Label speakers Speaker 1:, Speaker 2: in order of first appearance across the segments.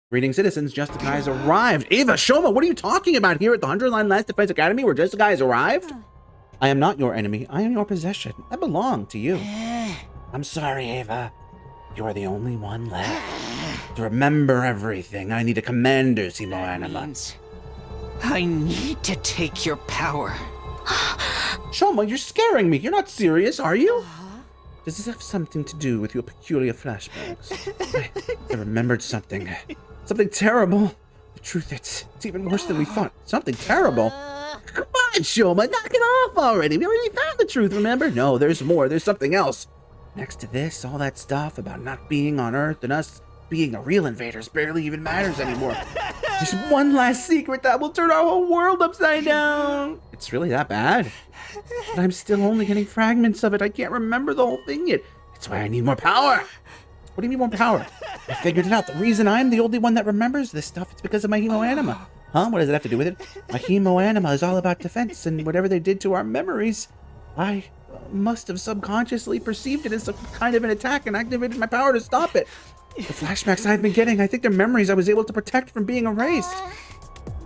Speaker 1: Greetings, citizens. Justiguy has arrived. Ava, Shoma, what are you talking about here at the 100-line Last Defense Academy where Justiguy has arrived? I am not your enemy. I am your possession. I belong to you. I'm sorry, Ava. You are the only one left to remember everything. I need a commander's hemo anima.
Speaker 2: I need to take your power.
Speaker 1: Shoma, you're scaring me. You're not serious, are you? Does this have something to do with your peculiar flashbacks? I remembered something. Something terrible. The truth, it's even worse than we thought. Something terrible. Come on, Shoma, knock it off already. We already found the truth, remember? No, there's more. There's something else. Next to this, all that stuff about not being on Earth and us being the real invaders barely even matters anymore. There's one last secret that will turn our whole world upside down. It's really that bad? But I'm still only getting fragments of it. I can't remember the whole thing yet. That's why I need more power. What do you mean more power? I figured it out. The reason I'm the only one that remembers this stuff is because of my hemo anima. Huh? What does it have to do with it? My hemo anima is all about defense, and whatever they did to our memories, I must have subconsciously perceived it as some kind of an attack and activated my power to stop it. The flashbacks I've been getting, I think they're memories I was able to protect from being erased.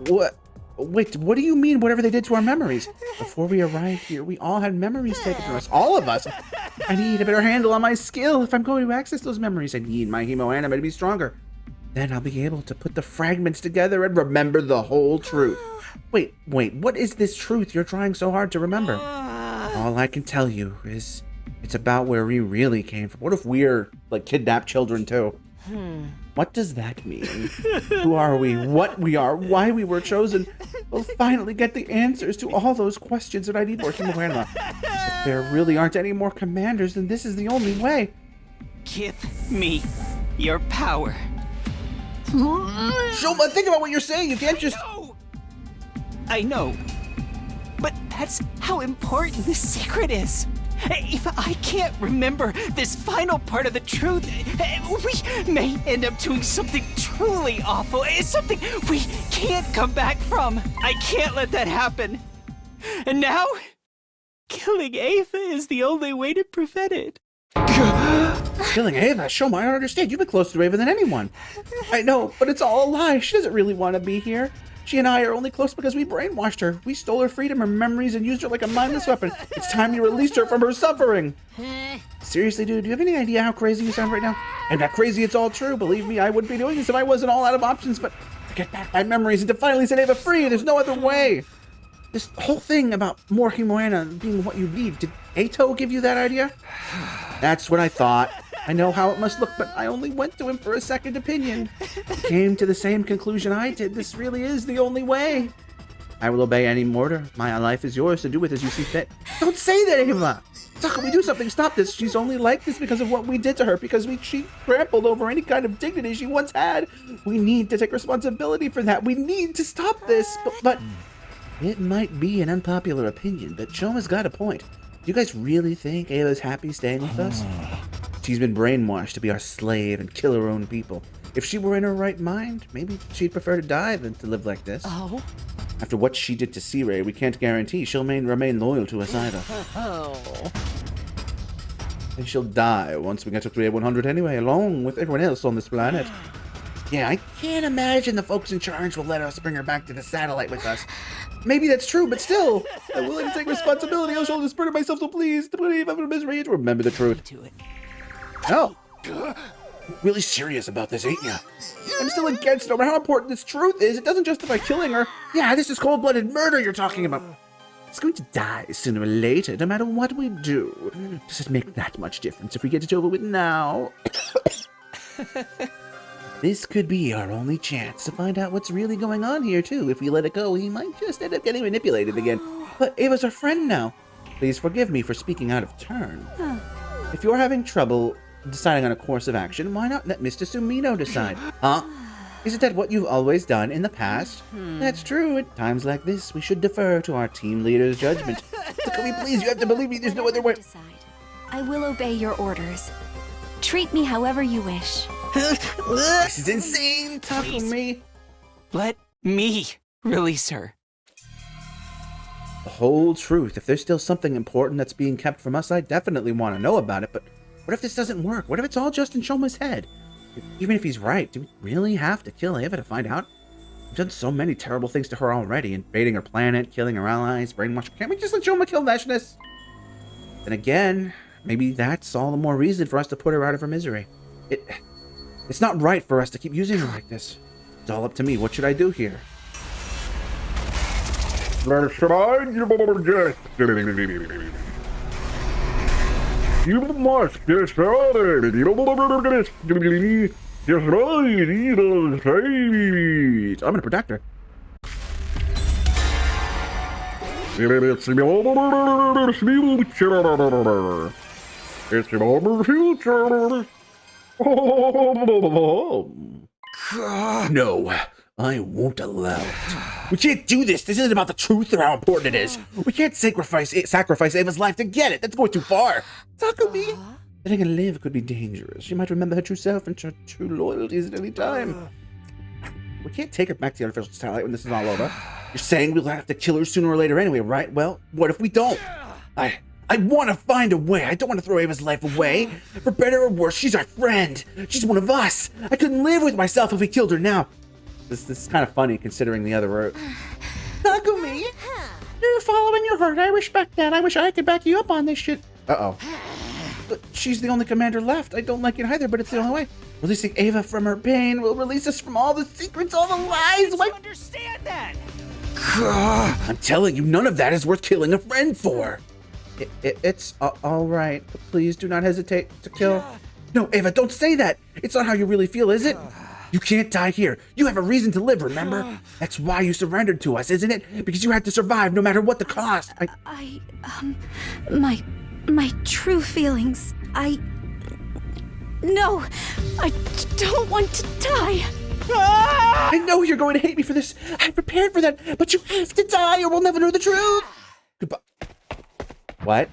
Speaker 1: What? Wait, what do you mean, whatever they did to our memories? Before we arrived here, we all had memories taken from us. All of us. I need a better handle on my skill. If I'm going to access those memories, I need my hemo anima to be stronger. Then I'll be able to put the fragments together and remember the whole truth. Wait, what is this truth you're trying so hard to remember? All I can tell you is it's about where we really came from. What if we're, like, kidnapped children, too? What does that mean? Who are we? What we are? Why we were chosen? We'll finally get the answers to all those questions that I need more hemo anima. If there really aren't any more commanders, then this is the only way.
Speaker 2: Give me your power.
Speaker 1: Shoma, think about what you're saying. You can't just...
Speaker 2: I know. But that's how important this secret is. If I can't remember this final part of the truth, we may end up doing something truly awful. It's something we can't come back from. I can't let that happen. And now, killing Ava is the only way to prevent it.
Speaker 1: Killing Ava? Shoma, I don't understand. You've been closer to Ava than anyone. I know, but it's all a lie. She doesn't really want to be here. She and I are only close because we brainwashed her. We stole her freedom, her memories, and used her like a mindless weapon. It's time you released her from her suffering. Seriously, dude, do you have any idea how crazy you sound right now? I'm not crazy, it's all true. Believe me, I wouldn't be doing this if I wasn't all out of options, but to get back my memories and to finally set Ava free, there's no other way. This whole thing about more hemo anima being what you need, did Ato give you that idea? That's what I thought. I know how it must look, but I only went to him for a second opinion. He came to the same conclusion I did. This really is the only way. I will obey any order. My life is yours to do with as you see fit. Don't say that, Ava! Can we do something? Stop this. She's only like this because of what we did to her, because she trampled over any kind of dignity she once had. We need to take responsibility for that. We need to stop this. But it might be an unpopular opinion, but Shoma's got a point. Do you guys really think Ava's happy staying with us? She's been brainwashed to be our slave and kill her own people. If she were in her right mind, maybe she'd prefer to die than to live like this.
Speaker 3: Oh?
Speaker 1: After what she did to C-Ray, we can't guarantee she'll remain loyal to us either.
Speaker 3: Oh.
Speaker 1: And she'll die once we get to 3A100 anyway, along with everyone else on this planet. Yeah, I can't imagine the folks in charge will let us bring her back to the satellite with us. Maybe that's true, but still, I'm willing to take responsibility. I'll shoulder the spirit of myself, so please, if I'm in misery, remember the truth.
Speaker 3: Do it.
Speaker 1: No. Really serious about this, ain't ya? I'm still against it, no matter how important this truth is. It doesn't justify killing her. Yeah, this is cold-blooded murder you're talking about. It's going to die sooner or later, no matter what we do. Does it make that much difference if we get it over with now? This could be our only chance to find out what's really going on here, too. If we let it go, he might just end up getting manipulated again. But Ava's our friend now. Please forgive me for speaking out of turn. If you're having trouble deciding on a course of action, why not let Mr. Sumino decide? Huh? Isn't that what you've always done in the past? That's true. At times like this, we should defer to our team leader's judgment. Takumi, please, you have to believe me. There's no other way.
Speaker 4: I will obey your orders. Treat me however you wish.
Speaker 1: This is insane, Takumi.
Speaker 2: Let me release her.
Speaker 1: The whole truth. If there's still something important that's being kept from us, I definitely want to know about it, but what if this doesn't work? What if it's all just in Shoma's head? Even if he's right, do we really have to kill Ava to find out? We've done so many terrible things to her already, invading her planet, killing her allies, brainwashing. Can't we just let Shoma kill Veshness? Then again, maybe that's all the more reason for us to put her out of her misery. It's not right for us to keep using her like this. It's all up to me. What should I do here?
Speaker 3: You must get started. Just right, eat a sage.
Speaker 1: I'm gonna protect her.
Speaker 3: It's the future.
Speaker 1: No, I won't allow it. We can't do this. This isn't about the truth or how important it is. We can't sacrifice Ava's life to get it. That's going too far. Takumi. Letting her live could be dangerous. She might remember her true self and her true loyalties at any time. We can't take her back to the artificial satellite when this is all over. You're saying we'll have to kill her sooner or later anyway, right? Well, what if we don't? I want to find a way. I don't want to throw Ava's life away. For better or worse, she's our friend. She's one of us. I couldn't live with myself if we killed her now. This is kind of funny considering the other route. Takumi, you're following your heart. I respect that. I wish I could back you up on this shit. Uh-oh. But she's the only commander left. I don't like it either, but it's the only way. Releasing Ava from her pain will release us from all the secrets, all the lies.
Speaker 2: I understand that.
Speaker 1: I'm telling you, none of that is worth killing a friend for. It's all right. Please do not hesitate to kill. No, Ava, don't say that. It's not how you really feel, is it? You can't die here. You have a reason to live, remember? That's why you surrendered to us, isn't it? Because you had to survive no matter what the cost.
Speaker 4: My true feelings. No, I don't want to die.
Speaker 1: I know you're going to hate me for this. I prepared for that, but you have to die or we'll never know the truth. Goodbye. What?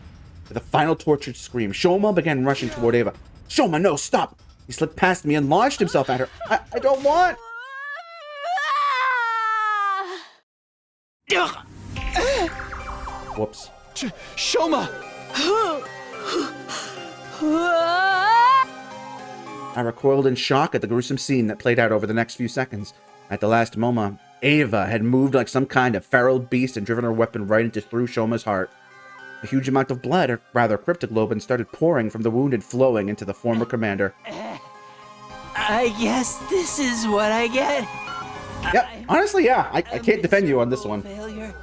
Speaker 1: With a final tortured scream, Shoma began rushing toward Ava. Shoma, no, stop. He slipped past me and launched himself at her. I don't want. Whoops.
Speaker 2: Shoma!
Speaker 1: I recoiled in shock at the gruesome scene that played out over the next few seconds. At the last moment, Ava had moved like some kind of feral beast and driven her weapon right through Shoma's heart. A huge amount of blood, or rather cryptoglobin, started pouring from the wound and flowing into the former commander.
Speaker 2: I guess this is what I get.
Speaker 1: Yep, honestly, yeah. I can't defend you on this one.
Speaker 2: Failure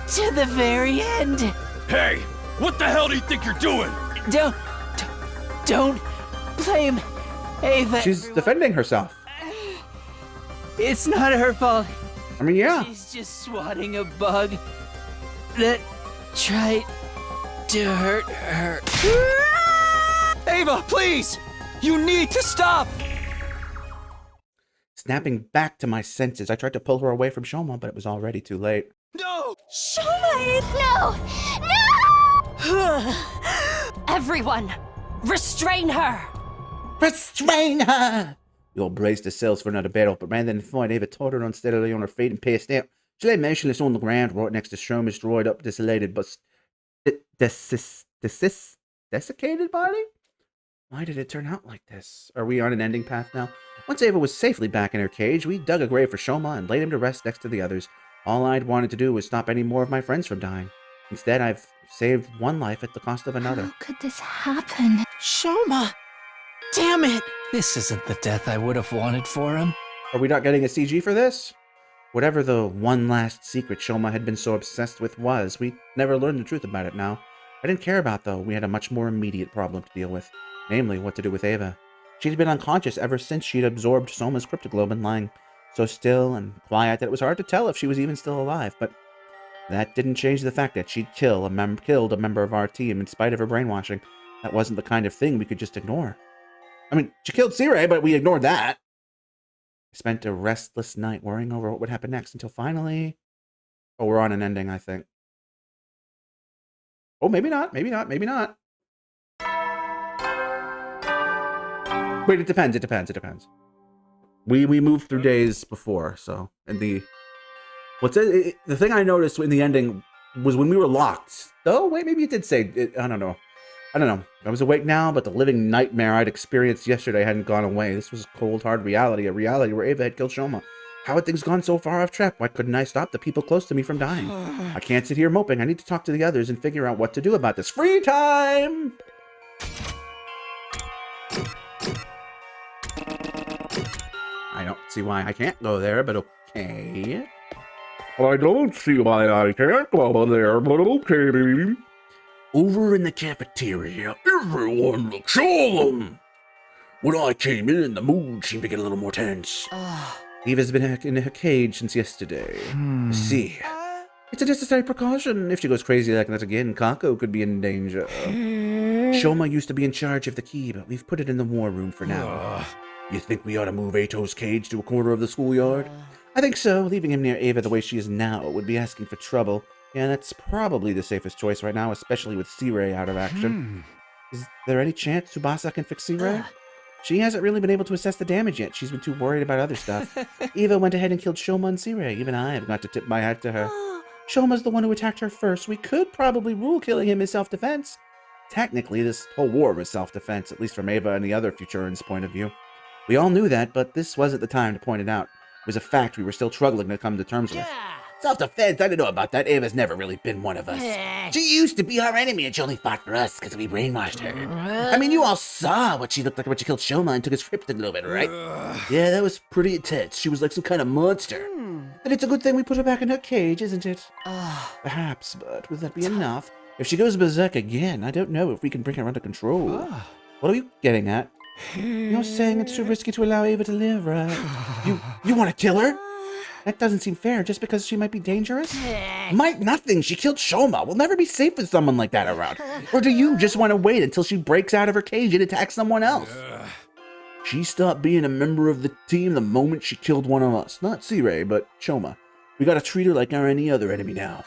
Speaker 2: to the very end.
Speaker 5: Hey, what the hell do you think you're doing?
Speaker 2: Don't blame Ava.
Speaker 1: She's defending herself.
Speaker 2: It's not her fault.
Speaker 1: I mean, yeah.
Speaker 2: She's just swatting a bug that tried to hurt her. Ava, please! You need to stop!
Speaker 1: Snapping back to my senses, I tried to pull her away from Shoma, but it was already too late.
Speaker 2: No!
Speaker 4: Shoma! No! Everyone, restrain her!
Speaker 1: Restrain her! We all braced ourselves for another battle, but rather than fight, Ava tottered unsteadily on her feet and passed out. She lay motionless on the ground right next to Shoma's dried up, desolated, but desiccated body? Why did it turn out like this? Are we on an ending path now? Once Ava was safely back in her cage, we dug a grave for Shoma and laid him to rest next to the others. All I'd wanted to do was stop any more of my friends from dying. Instead, I've saved one life at the cost of another.
Speaker 4: How could this happen?
Speaker 2: Shoma! Damn it! This isn't the death I would have wanted for him.
Speaker 1: Are we not getting a CG for this? Whatever the one last secret Shoma had been so obsessed with was, we never learned the truth about it now. I didn't care about, though. We had a much more immediate problem to deal with. Namely, what to do with Ava. She'd been unconscious ever since she'd absorbed Soma's cryptoglobin, lying so still and quiet that it was hard to tell if she was even still alive, but that didn't change the fact that she'd killed a member of our team in spite of her brainwashing. That wasn't the kind of thing we could just ignore. I mean, she killed Sire, but we ignored that. I spent a restless night worrying over what would happen next until finally... Oh, we're on an ending, I think. Oh, maybe not, maybe not, maybe not. Wait, it depends. We moved through days before, so and the thing I noticed in the ending was when we were locked. Oh wait, maybe it did say it, I don't know. I don't know. I was awake now, but the living nightmare I'd experienced yesterday hadn't gone away. This was cold, hard reality, a reality where Ava had killed Shoma. How had things gone so far off track? Why couldn't I stop the people close to me from dying? I can't sit here moping. I need to talk to the others and figure out what to do about this. Free time! I don't see why I can't go there, but okay.
Speaker 3: I don't see why I can't go there, but okay.
Speaker 1: Over in the cafeteria, everyone looked solemn. When I came in, the mood seemed to get a little more tense. Eva's been in her cage since yesterday. See, it's a necessary precaution. If she goes crazy like that again, Kako could be in danger. Shoma used to be in charge of the key, but we've put it in the war room for now. You think we ought to move Ato's cage to a corner of the schoolyard? I think so. Leaving him near Ava the way she is now would be asking for trouble. Yeah, that's probably the safest choice right now, especially with C-Ray out of action. Is there any chance Tsubasa can fix C-Ray? She hasn't really been able to assess the damage yet. She's been too worried about other stuff. Eva went ahead and killed Shoma and C-Ray. Even I have got to tip my hat to her. Shoma's the one who attacked her first. We could probably rule killing him as self-defense. Technically, this whole war was self-defense, at least from Ava and the other Futurans' point of view. We all knew that, but this wasn't the time to point it out. It was a fact we were still struggling to come to terms with. Self-defense, I don't know about that. Ava's never really been one of us. She used to be our enemy, and she only fought for us because we brainwashed her. I mean, you all saw what she looked like when she killed Shoma and took his cryptid a little bit, right? Yeah, that was pretty intense. She was like some kind of monster. And it's a good thing we put her back in her cage, isn't it? Perhaps, but would that be enough? If she goes berserk again, I don't know if we can bring her under control. What are you getting at? You're saying it's too risky to allow Ava to live, right? You want to kill her? That doesn't seem fair, just because she might be dangerous? Might nothing, she killed Shoma. We'll never be safe with someone like that around. Or do you just want to wait until she breaks out of her cage and attacks someone else? She stopped being a member of the team the moment she killed one of us. Not C-Ray, but Shoma. We gotta treat her like our any other enemy now.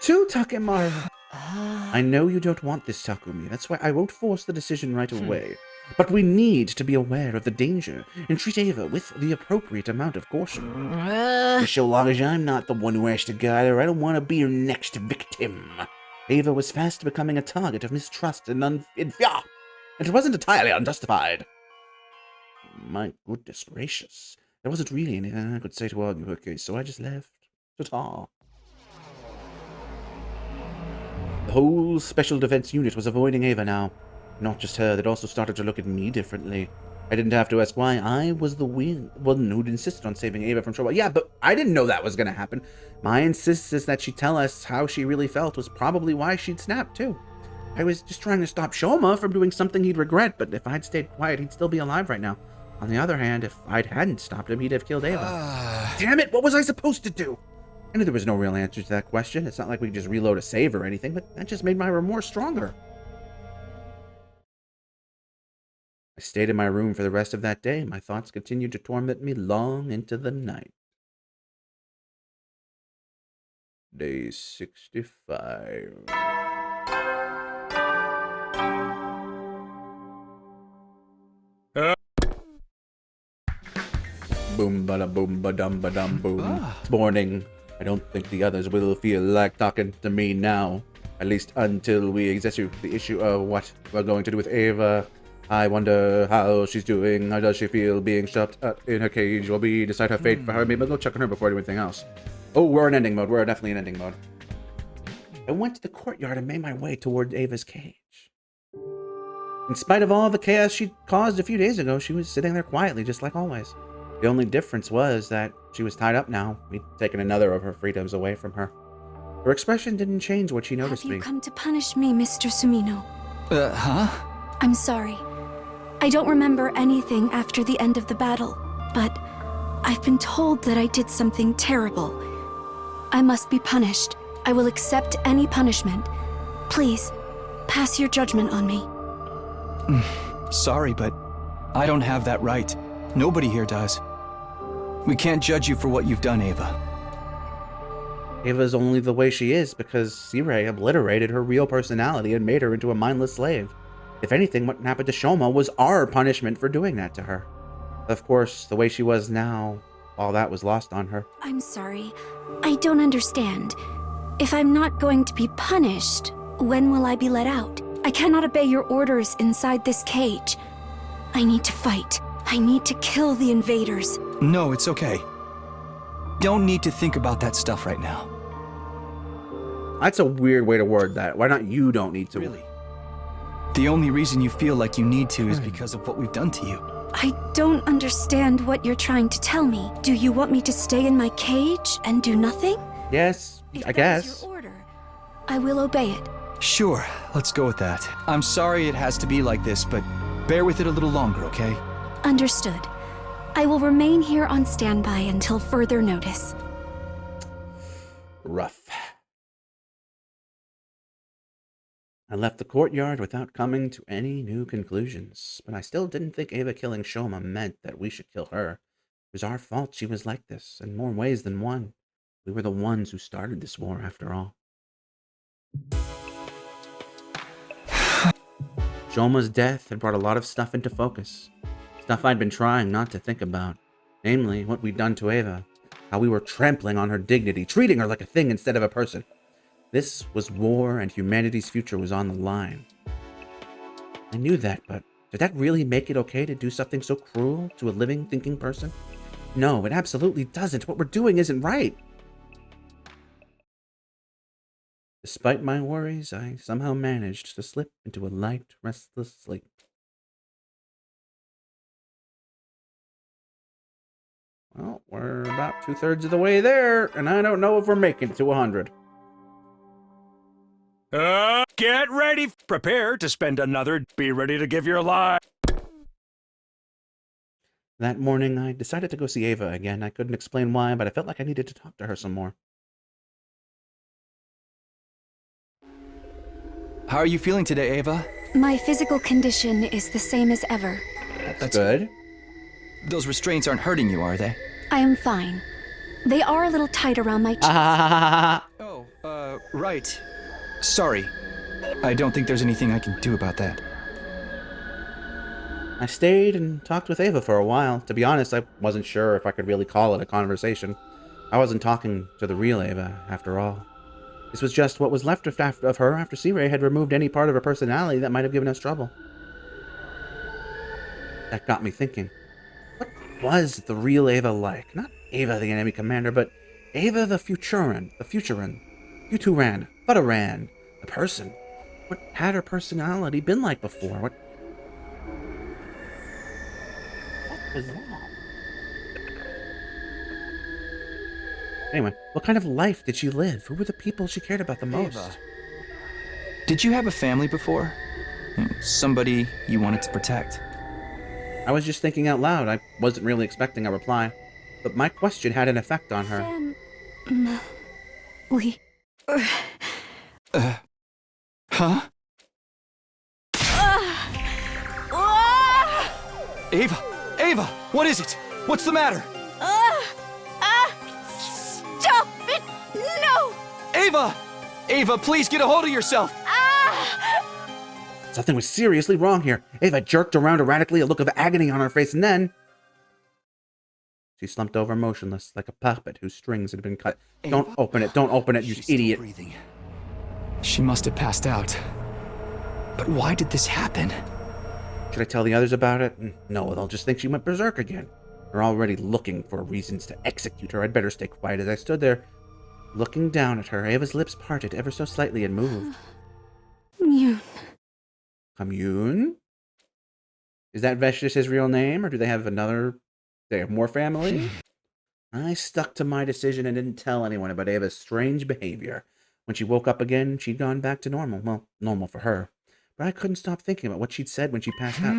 Speaker 1: To Takemaru. I know you don't want this, Takumi. That's why I won't force the decision right away. But we need to be aware of the danger and treat Ava with the appropriate amount of caution. So long as I'm not the one who has to guide her, I don't want to be your next victim. Ava was fast becoming a target of mistrust and it wasn't entirely unjustified. My goodness gracious. There wasn't really anything I could say to argue her case, so I just left. Ta-ta. The whole Special Defense Unit was avoiding Ava now. Not just her, they'd also started to look at me differently. I didn't have to ask why. I was the one who'd insisted on saving Ava from trouble. Yeah, but I didn't know that was going to happen. My insistence that she tell us how she really felt was probably why she'd snapped, too. I was just trying to stop Shoma from doing something he'd regret, but if I'd stayed quiet, he'd still be alive right now. On the other hand, if I hadn't stopped him, he'd have killed Ava. Damn it, what was I supposed to do? I knew there was no real answer to that question. It's not like we could just reload a save or anything, but that just made my remorse stronger. I stayed in my room for the rest of that day. My thoughts continued to torment me long into the night. Day 65. Boom, bada boom, ba-dum, ba-dum, boom. It's morning. I don't think the others will feel like talking to me now. At least until we execute the issue of what we're going to do with Ava. I wonder how she's doing. How does she feel being shut up in her cage? Will we decide her fate for her? Maybe I'll go check on her before I do anything else. Oh, we're in ending mode. We're definitely in ending mode. I went to the courtyard and made my way toward Ava's cage. In spite of all the chaos she caused a few days ago, she was sitting there quietly, just like always. The only difference was that she was tied up now. We'd taken another of her freedoms away from her. Her expression didn't change when she noticed me.
Speaker 4: Have you come to punish me, Mr. Sumino?
Speaker 2: Huh?
Speaker 4: I'm sorry. I don't remember anything after the end of the battle, but I've been told that I did something terrible. I must be punished. I will accept any punishment. Please, pass your judgment on me.
Speaker 6: Sorry, but I don't have that right. Nobody here does. We can't judge you for what you've done, Ava.
Speaker 1: Ava's only the way she is because C-Ray obliterated her real personality and made her into a mindless slave. If anything, what happened to Shoma was our punishment for doing that to her. Of course, the way she was now, all that was lost on her.
Speaker 4: I'm sorry. I don't understand. If I'm not going to be punished, when will I be let out? I cannot obey your orders inside this cage. I need to fight. I need to kill the invaders.
Speaker 6: No, it's okay. Don't need to think about that stuff right now.
Speaker 1: That's a weird way to word that. Why not you don't need to?
Speaker 6: Really? The only reason you feel like you need to is because of what we've done to you.
Speaker 4: I don't understand what you're trying to tell me. Do you want me to stay in my cage and do nothing?
Speaker 1: Yes,
Speaker 4: If
Speaker 1: I
Speaker 4: that is
Speaker 1: guess.
Speaker 4: your order, I will obey it.
Speaker 6: Sure, let's go with that. I'm sorry it has to be like this, but bear with it a little longer, okay?
Speaker 4: Understood. I will remain here on standby until further notice.
Speaker 1: Rough. I left the courtyard without coming to any new conclusions, but I still didn't think Ava killing Shoma meant that we should kill her. It was our fault she was like this, in more ways than one. We were the ones who started this war, after all. Shoma's death had brought a lot of stuff into focus. Stuff I'd been trying not to think about. Namely, what we'd done to Ava. How we were trampling on her dignity, treating her like a thing instead of a person. This was war, and humanity's future was on the line. I knew that, but did that really make it okay to do something so cruel to a living, thinking person? No, it absolutely doesn't. What we're doing isn't right. Despite my worries, I somehow managed to slip into a light, restless sleep. Well, we're about 2/3 of the way there, and I don't know if we're making it to 100.
Speaker 5: Get ready. Prepare to spend another. Be ready to give your life.
Speaker 1: That morning, I decided to go see Ava again. I couldn't explain why, but I felt like I needed to talk to her some more.
Speaker 6: How are you feeling today, Ava?
Speaker 4: My physical condition is the same as ever.
Speaker 1: That's good.
Speaker 6: Those restraints aren't hurting you, are they?
Speaker 4: I am fine. They are a little tight around my chest.
Speaker 6: Oh, right. Sorry. I don't think there's anything I can do about that.
Speaker 1: I stayed and talked with Ava for a while. To be honest, I wasn't sure if I could really call it a conversation. I wasn't talking to the real Ava, after all. This was just what was left of her after C-Ray had removed any part of her personality that might have given us trouble. That got me thinking. What was the real Ava like? Not Ava the enemy commander, but Ava the Futuran, Futuran, the person. What had her personality been like before? What was that? Anyway, what kind of life did she live? Who were the people she cared about the most?
Speaker 6: Ava, did you have a family before? Somebody you wanted to protect?
Speaker 1: I was just thinking out loud. I wasn't really expecting a reply. But my question had an effect on her.
Speaker 6: Huh? Ava, what is it? What's the matter?
Speaker 4: Stop it! No!
Speaker 6: Ava, please get a hold of yourself.
Speaker 1: Something was seriously wrong here. Ava jerked around erratically, a look of agony on her face, and then she slumped over motionless, like a puppet whose strings had been cut. Don't open it, you
Speaker 6: She's
Speaker 1: idiot.
Speaker 6: Still breathing. She must have passed out. But why did this happen?
Speaker 1: Should I tell the others about it? No, they'll just think she went berserk again. They're already looking for reasons to execute her. I'd better stay quiet. As I stood there, looking down at her, Ava's lips parted ever so slightly and moved.
Speaker 4: Mune.
Speaker 1: Commune? Is that Veshtis his real name, or do they have more family? I stuck to my decision and didn't tell anyone about Ava's strange behavior. When she woke up again, she'd gone back to normal. Well, normal for her. But I couldn't stop thinking about what she'd said when she passed out.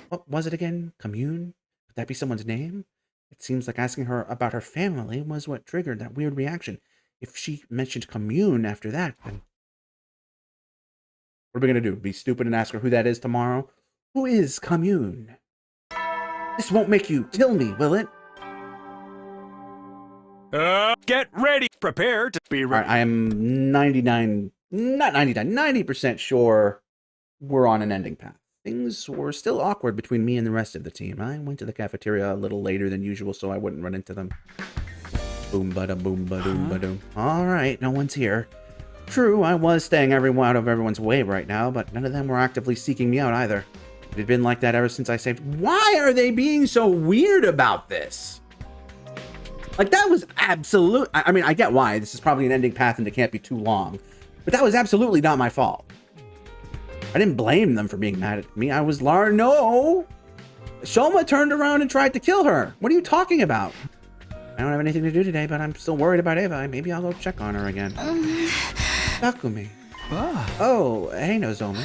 Speaker 1: What was it again? Commune? Could that be someone's name? It seems like asking her about her family was what triggered that weird reaction. If she mentioned commune after that, then what are we going to do? Be stupid and ask her who that is tomorrow? Who is commune? This won't make you kill me, will it?
Speaker 5: Get ready. Prepare to be ready.
Speaker 1: I am 90% sure we're on an ending path. Things were still awkward between me and the rest of the team. I went to the cafeteria a little later than usual so I wouldn't run into them. Boom, ba-da, boom, ba-doom, ba-doom. All right, no one's here. True, I was staying out of everyone's way right now, but none of them were actively seeking me out either. It had been like that ever since I saved. Why are they being so weird about this? Like, that was absolute. I mean, I get why. This is probably an ending path and it can't be too long. But that was absolutely not my fault. I didn't blame them for being mad at me. I was no. Shoma turned around and tried to kill her. What are you talking about? I don't have anything to do today, but I'm still worried about Eva. Maybe I'll go check on her again. Takumi. Oh, hey, Nozomi.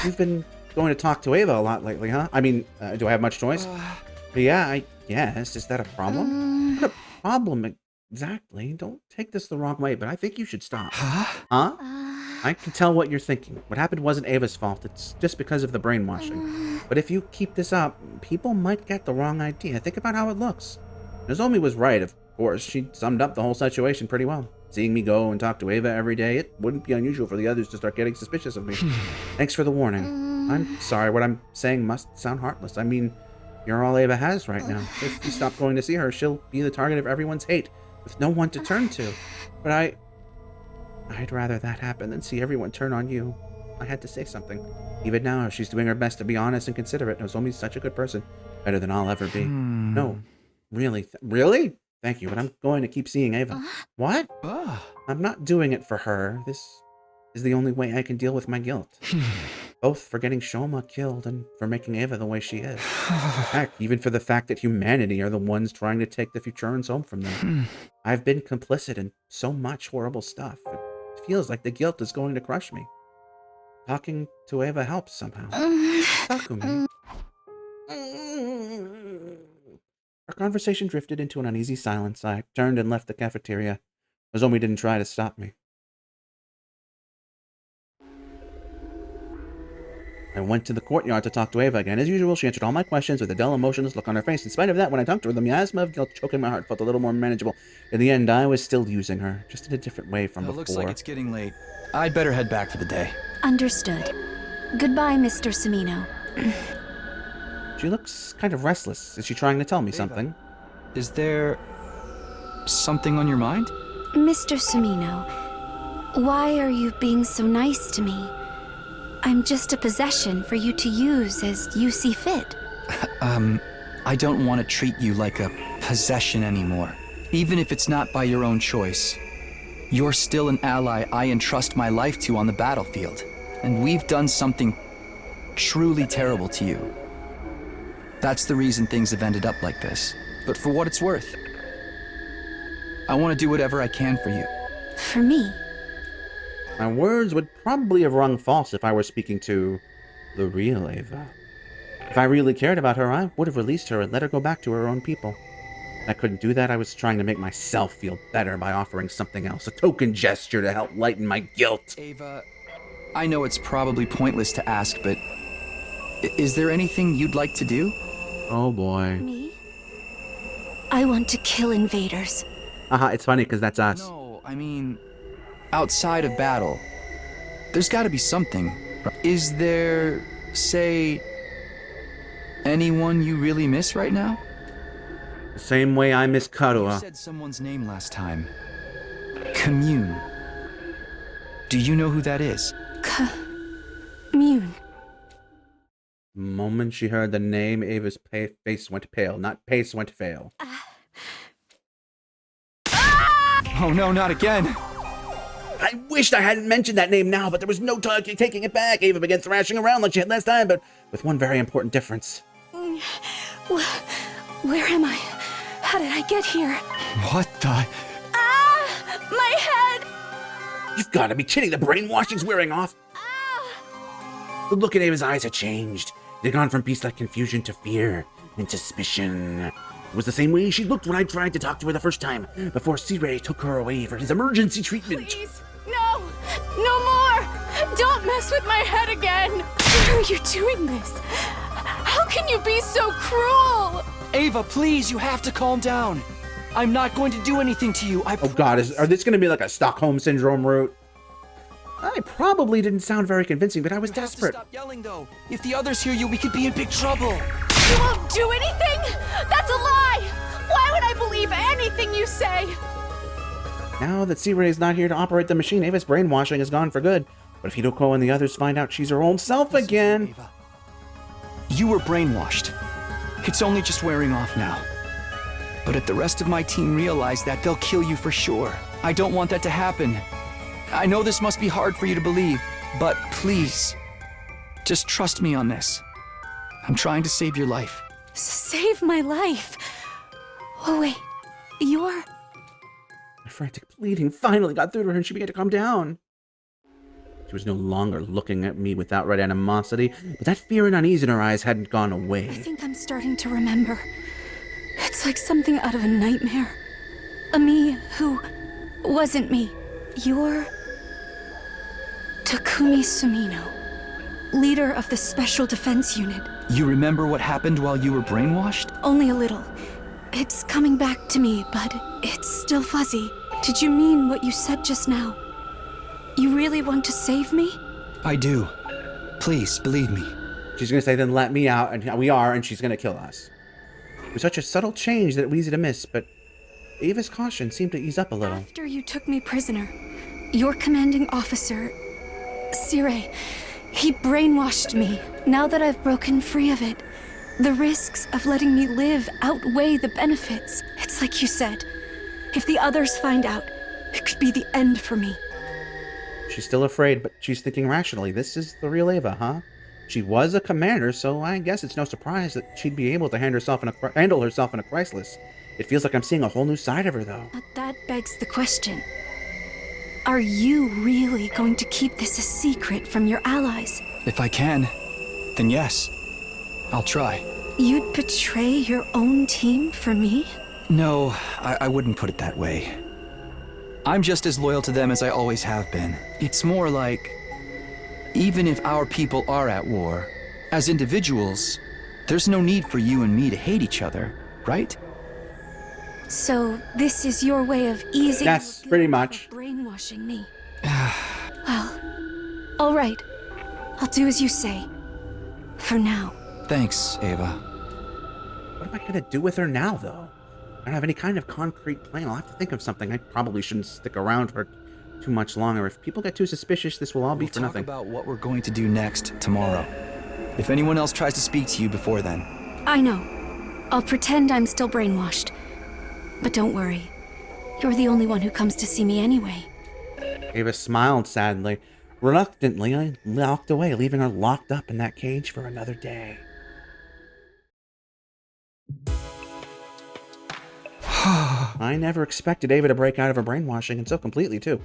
Speaker 1: You've been going to talk to Eva a lot lately, huh? I mean, do I have much choice? Yeah, I guess. Is that a problem? Not a problem exactly. Don't take this the wrong way, but I think you should stop. Huh? I can tell what you're thinking. What happened wasn't Ava's fault. It's just because of the brainwashing. But if you keep this up, people might get the wrong idea. Think about how it looks. Nozomi was right, of course. She summed up the whole situation pretty well. Seeing me go and talk to Ava every day, it wouldn't be unusual for the others to start getting suspicious of me. Thanks for the warning. I'm sorry, what I'm saying must sound heartless. I mean, you're all Ava has right now. If you stop going to see her, she'll be the target of everyone's hate, with no one to turn to. But I'd rather that happen than see everyone turn on you. I had to say something. Even now, she's doing her best to be honest and considerate. Nozomi's such a good person. Better than I'll ever be. No. Really? Really? Thank you, but I'm going to keep seeing Ava. What? I'm not doing it for her. This is the only way I can deal with my guilt. Both for getting Shoma killed and for making Ava the way she is. Heck, even for the fact that humanity are the ones trying to take the Futurans home from them. I've been complicit in so much horrible stuff. It feels like the guilt is going to crush me. Talking to Ava helps somehow. Takumi. Our conversation drifted into an uneasy silence. I turned and left the cafeteria. Nozomi didn't try to stop me. I went to the courtyard to talk to Ava again. As usual, she answered all my questions with a dull, emotionless look on her face. In spite of that, when I talked to her, the miasma of guilt choking my heart felt a little more manageable. In the end, I was still using her, just in a different way from before.
Speaker 6: It looks like it's getting late. I'd better head back for the day.
Speaker 4: Understood. Goodbye, Mr. Sumino.
Speaker 1: She looks kind of restless. Is she trying to tell me something?
Speaker 6: Is there something on your mind?
Speaker 4: Mr. Sumino, why are you being so nice to me? I'm just a possession for you to use as you see fit.
Speaker 6: I don't want to treat you like a possession anymore. Even if it's not by your own choice. You're still an ally I entrust my life to on the battlefield. And we've done something truly terrible to you. That's the reason things have ended up like this. But for what it's worth, I want to do whatever I can for you.
Speaker 4: For me?
Speaker 1: My words would probably have rung false if I were speaking to the real Ava. If I really cared about her, I would have released her and let her go back to her own people. I couldn't do that. I was trying to make myself feel better by offering something else, a token gesture to help lighten my guilt.
Speaker 6: Ava, I know it's probably pointless to ask, but is there anything you'd like to do?
Speaker 1: Oh boy.
Speaker 4: Me? I want to kill invaders.
Speaker 1: It's funny because that's us.
Speaker 6: No, I mean, outside of battle, there's got to be something. Is there, say, anyone you really miss right now?
Speaker 1: The same way I miss
Speaker 6: You
Speaker 1: Karua.
Speaker 6: said someone's name last time. Commune. Do you know who that is?
Speaker 4: Mune.
Speaker 1: The moment she heard the name, Ava's face went pale. Not pace went fail.
Speaker 6: Oh no, not again!
Speaker 1: I wished I hadn't mentioned that name now, but there was no taking it back. Ava began thrashing around like she had last time, but with one very important difference.
Speaker 4: Where am I? How did I get here?
Speaker 6: What the?
Speaker 4: My head!
Speaker 1: You've got to be kidding. The brainwashing's wearing off. The look in Ava's eyes had changed. It had gone from beast-like confusion to fear and suspicion. It was the same way she looked when I tried to talk to her the first time, before C-Ray took her away for his emergency treatment.
Speaker 7: Please, no! No more! Don't mess with my head again! Why are you doing this? How can you be so cruel?
Speaker 6: Ava, please, you have to calm down. I'm not going to do anything to you.
Speaker 1: Oh god, are this going to be like a Stockholm Syndrome route? I probably didn't sound very convincing, but I was desperate.
Speaker 6: Stop yelling, though. If the others hear you, we could be in big trouble.
Speaker 7: You won't do anything? That's a lie! Why would I believe anything you say?
Speaker 1: Now that Sea is not here to operate the machine, Ava's brainwashing is gone for good. But if Hidoko and the others find out she's her old self again...
Speaker 6: Ava. You were brainwashed. It's only just wearing off now. But if the rest of my team realize that, they'll kill you for sure. I don't want that to happen. I know this must be hard for you to believe, but please, just trust me on this. I'm trying to save your life.
Speaker 4: Save my life. Oh, wait. You're...
Speaker 1: My frantic pleading finally got through to her and she began to calm down. She was no longer looking at me with outright animosity, but that fear and unease in her eyes hadn't gone away.
Speaker 4: I think I'm starting to remember. It's like something out of a nightmare. A me who wasn't me. You're... Takumi Sumino, leader of the Special Defense Unit.
Speaker 6: You remember what happened while you were brainwashed?
Speaker 4: Only a little. It's coming back to me, but it's still fuzzy. Did you mean what you said just now? You really want to save me?
Speaker 6: I do. Please, believe me.
Speaker 1: She's going to say, then let me out, and we are, and she's going to kill us. It was such a subtle change that it was easy to miss, but Ava's caution seemed to ease up a little.
Speaker 4: After you took me prisoner, your commanding officer, Sire, he brainwashed me. Now that I've broken free of it, the risks of letting me live outweigh the benefits. It's like you said. If the others find out, it could be the end for me.
Speaker 1: She's still afraid, but she's thinking rationally. This is the real Ava, huh? She was a commander, so I guess it's no surprise that she'd be able to handle herself in a crisis. It feels like I'm seeing a whole new side of her, though.
Speaker 4: But that begs the question. Are you really going to keep this a secret from your allies?
Speaker 6: If I can, then yes. I'll try.
Speaker 4: You'd betray your own team for me?
Speaker 6: No, I wouldn't put it that way. I'm just as loyal to them as I always have been. It's more like, even if our people are at war, as individuals, there's no need for you and me to hate each other, right?
Speaker 4: So, this is your way of easing
Speaker 1: Yes,
Speaker 4: the
Speaker 1: pretty
Speaker 4: guilt
Speaker 1: much.
Speaker 4: of brainwashing me. Well, all right. I'll do as you say. For now.
Speaker 6: Thanks, Ava.
Speaker 1: What am I going to do with her now, though? I don't have any kind of concrete plan. I'll have to think of something. I probably shouldn't stick around for too much longer. If people get too suspicious, this will all be for nothing.
Speaker 6: We'll talk about what we're going to do next tomorrow. If anyone else tries to speak to you before then.
Speaker 4: I know. I'll pretend I'm still brainwashed. But don't worry. You're the only one who comes to see me anyway.
Speaker 1: Ava smiled sadly. Reluctantly, I walked away, leaving her locked up in that cage for another day. I never expected Ava to break out of her brainwashing, and so completely, too.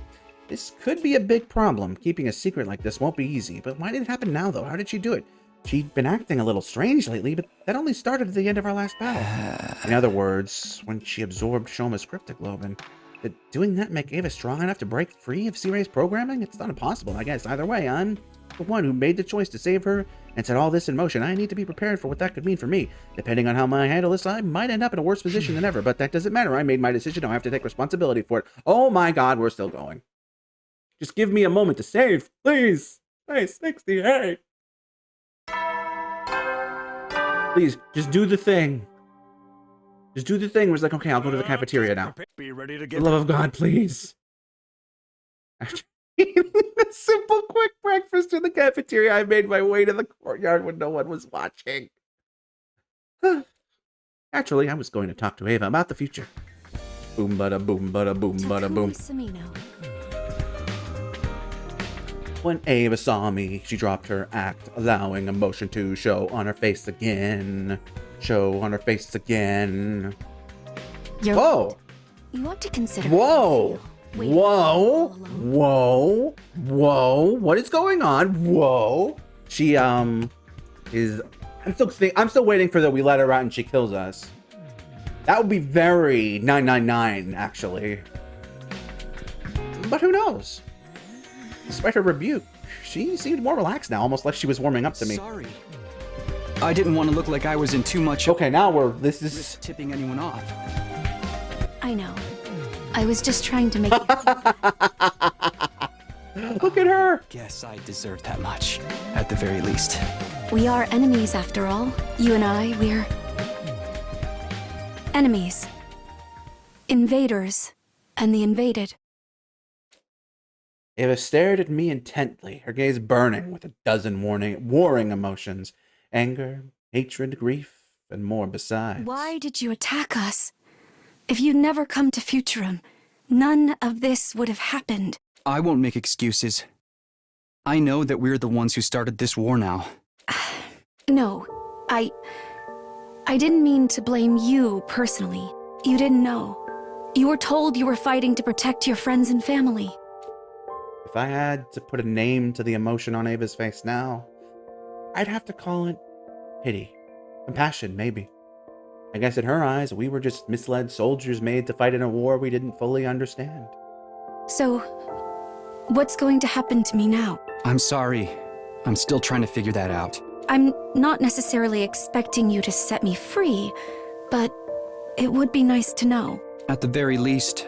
Speaker 1: This could be a big problem. Keeping a secret like this won't be easy. But why did it happen now, though? How did she do it? She'd been acting a little strange lately, but that only started at the end of our last battle. In other words, when she absorbed Shoma's cryptoglobin. Did doing that make Ava strong enough to break free of C-Ray's programming? It's not impossible, I guess. Either way, I'm the one who made the choice to save her and set all this in motion. I need to be prepared for what that could mean for me. Depending on how I handle this, I might end up in a worse position than ever, but that doesn't matter. I made my decision. I have to take responsibility for it. Oh my God, we're still going. Just give me a moment to save, please. Hey, 68. Please, just do the thing. Just do the thing where it's like, okay, I'll go to the cafeteria now.
Speaker 5: Be ready to
Speaker 1: For
Speaker 5: give
Speaker 1: the love of God, please. After eating a simple, quick breakfast in the cafeteria, I made my way to the courtyard when no one was watching. Naturally, I was going to talk to Ava about the future. Boom, bada, boom, bada, boom, bada, boom.
Speaker 4: Samino.
Speaker 1: When Ava saw me, she dropped her act, allowing emotion to show on her face again. Show on her face again. Whoa!
Speaker 4: You ought to consider.
Speaker 1: Whoa!
Speaker 4: Wait,
Speaker 1: Whoa!
Speaker 4: all alone.
Speaker 1: Whoa! Whoa! What is going on? Whoa! She is. I'm still waiting for the we let her out and she kills us. That would be very 999, actually. But who knows? Despite her rebuke, she seemed more relaxed now, almost like she was warming up to me.
Speaker 6: Sorry. I didn't want to look like I was in too much
Speaker 1: Okay, now this is
Speaker 6: risk tipping anyone off.
Speaker 4: I know. I was just trying to make you
Speaker 1: Look at her!
Speaker 6: Guess I deserve that much, at the very least.
Speaker 4: We are enemies after all. You and I, we're enemies. Invaders. and the invaded.
Speaker 1: Ava stared at me intently, her gaze burning with a dozen warring emotions. Anger, hatred, grief, and more besides.
Speaker 4: Why did you attack us? If you'd never come to Futurum, none of this would have happened.
Speaker 6: I won't make excuses. I know that we're the ones who started this war now.
Speaker 4: No, I didn't mean to blame you personally. You didn't know. You were told you were fighting to protect your friends and family.
Speaker 1: If I had to put a name to the emotion on Ava's face now, I'd have to call it pity. Compassion, maybe. I guess in her eyes, we were just misled soldiers made to fight in a war we didn't fully understand.
Speaker 4: So, what's going to happen to me now?
Speaker 6: I'm sorry. I'm still trying to figure that out.
Speaker 4: I'm not necessarily expecting you to set me free, but it would be nice to know.
Speaker 6: At the very least,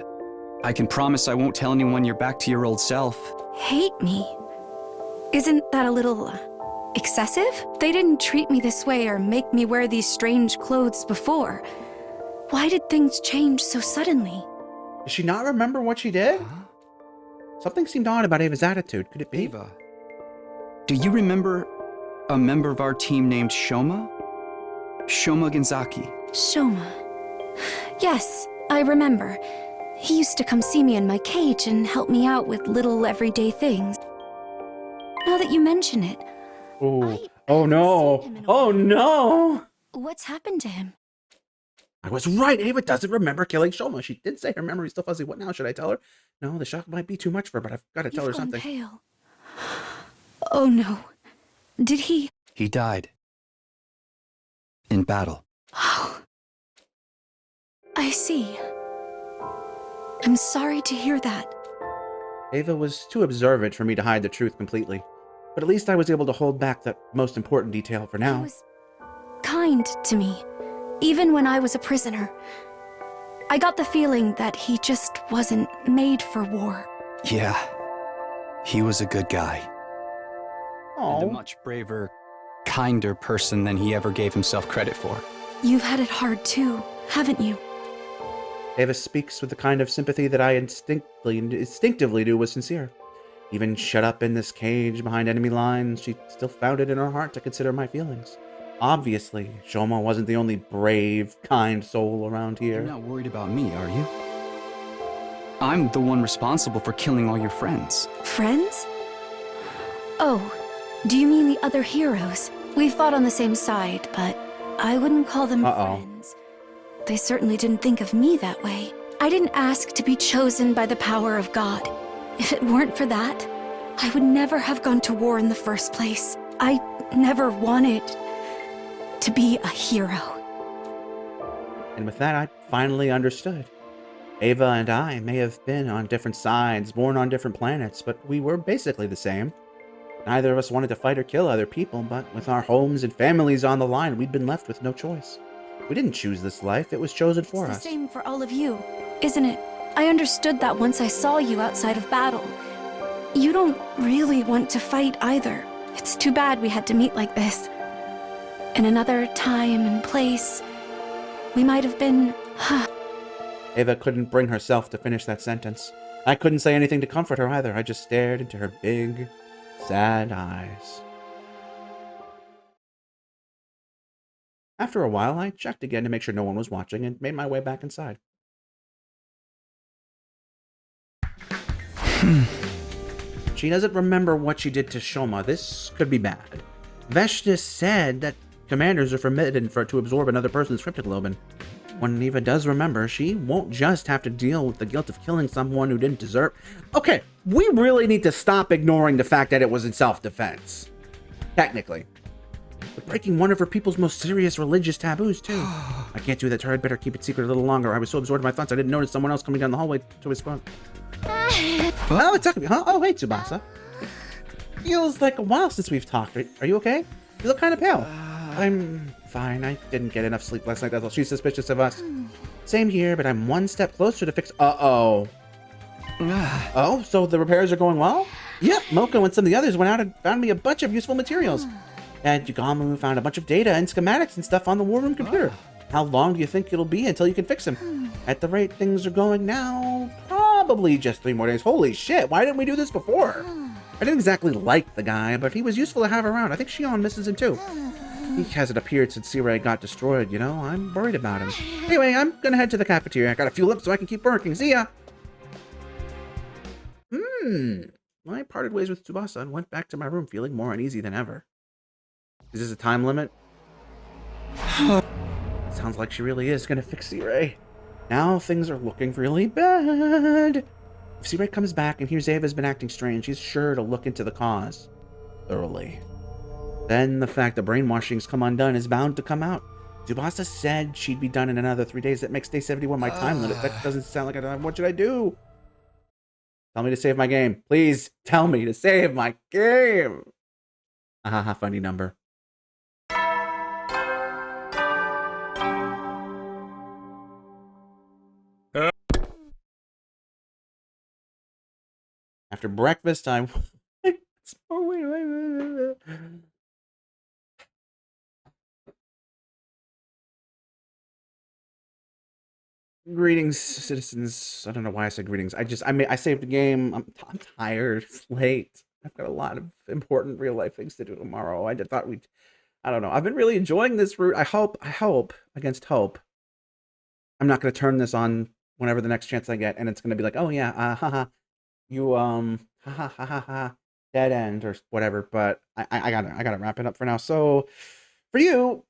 Speaker 6: I can promise I won't tell anyone you're back to your old self.
Speaker 4: Hate me? Isn't that a little excessive? They didn't treat me this way or make me wear these strange clothes before. Why did things change so suddenly?
Speaker 1: Does she not remember what she did?
Speaker 6: Huh?
Speaker 1: Something seemed odd about Ava's attitude. Could it be?
Speaker 6: Ava, do you remember a member of our team named Shoma? Shoma Genzaki.
Speaker 4: Shoma. Yes, I remember. He used to come see me in my cage and help me out with little everyday things. Now that you mention it,
Speaker 1: Ooh. Oh no. Oh no.
Speaker 4: what's happened to him?
Speaker 1: I was right. Ava doesn't remember killing Shoma. She did say her memory's still fuzzy. What now? Should I tell her? No, the shock might be too much for her, but I've got to tell her
Speaker 4: You've gone
Speaker 1: something.
Speaker 4: pale. Oh no. Did he?
Speaker 6: He died. In battle.
Speaker 4: Oh. I see. I'm sorry to hear that.
Speaker 1: Ava was too observant for me to hide the truth completely. But at least I was able to hold back that most important detail for
Speaker 4: He
Speaker 1: now.
Speaker 4: was kind to me, even when I was a prisoner. I got the feeling that he just wasn't made for war.
Speaker 6: Yeah. He was a good guy. And a
Speaker 1: Oh,
Speaker 6: much braver, kinder person than he ever gave himself credit for.
Speaker 4: You've had it hard too, haven't you?
Speaker 1: Ava speaks with the kind of sympathy that I instinctively knew was sincere. Even shut up in this cage behind enemy lines, she still found it in her heart to consider my feelings. Obviously, Shoma wasn't the only brave, kind soul around
Speaker 6: You're
Speaker 1: here.
Speaker 6: not worried about me, are you? I'm the one responsible for killing all your friends.
Speaker 4: Friends? Oh, do you mean the other heroes? We fought on the same side, but I wouldn't call them friends. They certainly didn't think of me that way. I didn't ask to be chosen by the power of God. If it weren't for that, I would never have gone to war in the first place. I never wanted to be a hero.
Speaker 1: And with that, I finally understood. Ava and I may have been on different sides, born on different planets, but we were basically the same. Neither of us wanted to fight or kill other people, but with our homes and families on the line, we'd been left with no choice. We didn't choose this life, it was chosen for
Speaker 4: It's
Speaker 1: us.
Speaker 4: the same for all of you, isn't it? I understood that once I saw you outside of battle. You don't really want to fight either. It's too bad we had to meet like this. In another time and place, we might have been...
Speaker 1: Ava couldn't bring herself to finish that sentence. I couldn't say anything to comfort her either. I just stared into her big, sad eyes. After a while, I checked again to make sure no one was watching and made my way back inside. She doesn't remember what she did to Shoma. This could be bad. Veshta said that commanders are forbidden to absorb another person's cryptoglobin. When Eva does remember, she won't just have to deal with the guilt of killing someone who didn't deserve... Okay, we really need to stop ignoring the fact that it was in self-defense. Technically. But breaking one of her people's most serious religious taboos, too. I can't do that to her. I'd better keep it secret a little longer. I was so absorbed in my thoughts, I didn't notice someone else coming down the hallway to his front. Oh, it's Takumi, huh? Oh, hey, Tsubasa. Feels like a while since we've talked. Are you okay? You look kind of pale. I'm fine. I didn't get enough sleep last night. That's all. She's suspicious of us. Same here, but I'm one step closer to fix... Uh-oh. Oh, so the repairs are going well? Yep, Moko and some of the others went out and found me a bunch of useful materials. And Yugamu found a bunch of data and schematics and stuff on the war room computer. How long do you think it'll be until you can fix them? At the rate things are going now, probably probably just 3 more days. Holy shit, why didn't we do this before? I didn't exactly like the guy, but he was useful to have around. I think Shion misses him too. He hasn't appeared since Sea Ray got destroyed, you know? I'm worried about him. Anyway, I'm gonna head to the cafeteria. I gotta fuel up so I can keep working. See ya! I parted ways with Tsubasa and went back to my room feeling more uneasy than ever. Is this a time limit? Sounds like she really is gonna fix Sea Ray. Now things are looking really bad. If Sea Ray comes back and hears Ava's been acting strange, she's sure to look into the cause thoroughly. Then the fact that brainwashing's come undone is bound to come out. Tsubasa said she'd be done in another 3 days. That makes day 71 my time limit. That doesn't sound like a... What should I do? Tell me to save my game. Please tell me to save my game. Haha, funny number. After breakfast, I... Greetings, citizens. I don't know why I said greetings. I saved the game. I'm tired. It's late. I've got a lot of important real life things to do tomorrow. I don't know. I've been really enjoying this route. I hope, against hope, I'm not going to turn this on whenever the next chance I get, and it's going to be like, oh yeah, dead end or whatever. But I gotta wrap it up for now. So for you,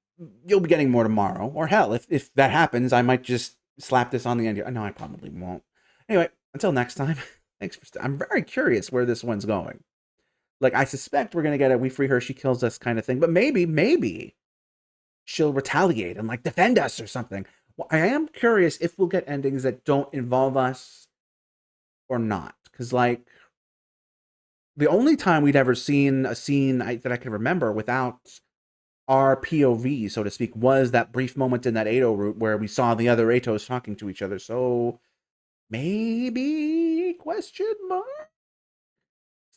Speaker 1: you'll be getting more tomorrow, or hell, if that happens, I might just slap this on the end here. No, I probably won't. Anyway, until next time, thanks for... I'm very curious where this one's going. Like, I suspect we're going to get a we free her, she kills us kind of thing. But maybe she'll retaliate and, like, defend us or something. Well, I am curious if we'll get endings that don't involve us or not. Because, like, the only time we'd ever seen a scene that I can remember without our POV, so to speak, was that brief moment in that Edo route where we saw the other Eitos talking to each other. So maybe, question mark?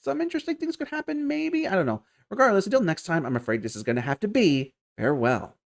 Speaker 1: Some interesting things could happen, maybe? I don't know. Regardless, until next time, I'm afraid this is going to have to be farewell.